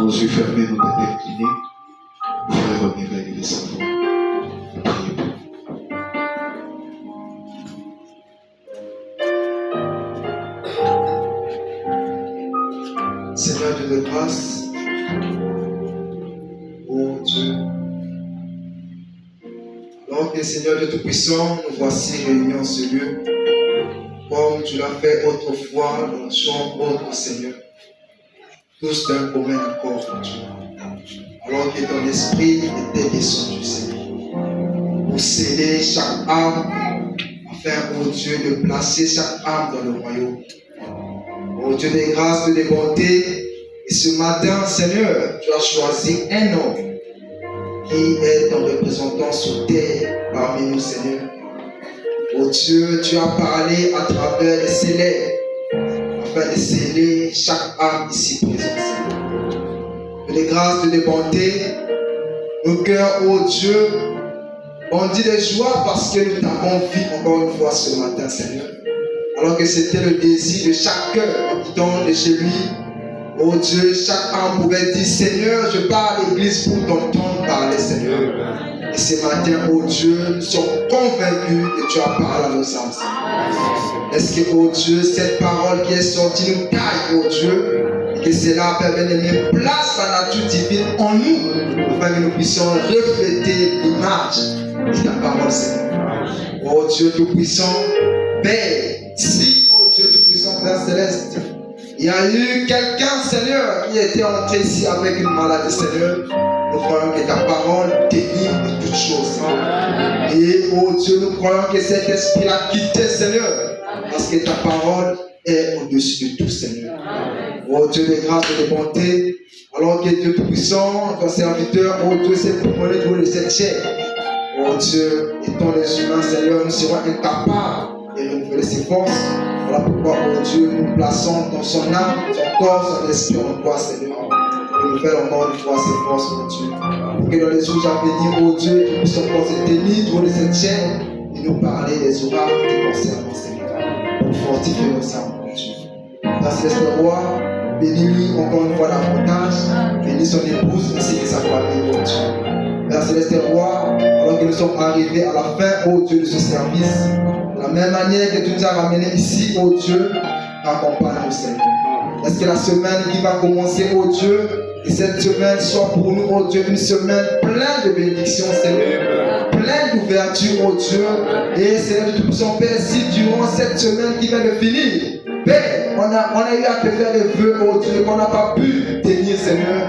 nos yeux fermés, nos têtes inclinées, vous ferez revenir vers l'église sans voix. Priez pour nous. Seigneur Dieu de grâce, oh Dieu, alors que Seigneur Dieu Tout-Puissant, nous voici réunis en ce lieu, comme tu l'as fait autrefois dans la chambre haute, Seigneur, tous d'un commun accord, mon Dieu, alors que ton esprit était descendu, Seigneur, pour sceller chaque âme, afin, oh Dieu, de placer chaque âme dans le royaume. Oh Dieu des grâces, des bontés, et ce matin, Seigneur, tu as choisi un homme qui est ton représentant sur terre parmi nous, Seigneur. Oh Dieu, tu as parlé à travers les célèbres, afin de sceller chaque âme ici présente, Seigneur. Que les grâces, des bontés, nos cœurs, oh Dieu, on dit de joie parce que nous t'avons vu encore une fois ce matin, Seigneur. Alors que c'était le désir de chaque cœur qui tombe de chez lui. Oh Dieu, chaque âme pouvait dire, Seigneur, je pars à l'église pour t'entendre parler, Seigneur. Et ce matin, oh Dieu, nous sommes convaincus que tu as parlé à nos âmes, Seigneur. Est-ce que, oh Dieu, cette parole qui est sortie nous taille, oh Dieu, et que cela permet de mettre place la nature divine en nous, afin que nous puissions refléter l'image de ta parole, Seigneur. Oh Dieu Tout-Puissant, Père, si, oh Dieu Tout-Puissant, Père Céleste, il y a eu quelqu'un, Seigneur, qui était entré ici avec une maladie, Seigneur. Nous croyons que ta parole délivre de toutes choses. Et, oh Dieu, nous croyons que cet esprit a quitté, Seigneur, parce que ta parole est au-dessus de tout, Seigneur. Oh Dieu de grâce et de bonté, alors que Dieu Tout-Puissant, ton serviteur, oh Dieu, s'est promené de cette chair. Oh Dieu, étant les humains, Seigneur, nous serons incapables de renouveler ses forces. Voilà pourquoi, oh Dieu, nous plaçons dans son âme, son corps, son esprit en toi, Seigneur. Et nous faisons encore une fois ses forces, mon Dieu. Pour que dans les jours à venir, oh Dieu, nous puissions encore se tenir de cette chaîne et nous parler des oracles qui concernent, Seigneur. Pour fortifier nos âmes, mon Dieu. Dans ce roi, bénis-lui encore une fois davantage. Bénis son épouse ainsi que sa famille, mon Dieu. Père Céleste Roi, alors que nous sommes arrivés à la fin, ô Dieu, de ce service, de la même manière que tu nous as ramenés ici, ô Dieu, accompagne-nous, Seigneur. Est-ce que la semaine qui va commencer, ô Dieu, et cette semaine soit pour nous, ô Dieu, une semaine pleine de bénédictions, Seigneur, pleine d'ouverture, ô Dieu, et Seigneur, tout son Père, si durant cette semaine qui vient de finir, Père, on a eu à te faire des vœux, ô Dieu, qu'on n'a pas pu tenir, Seigneur.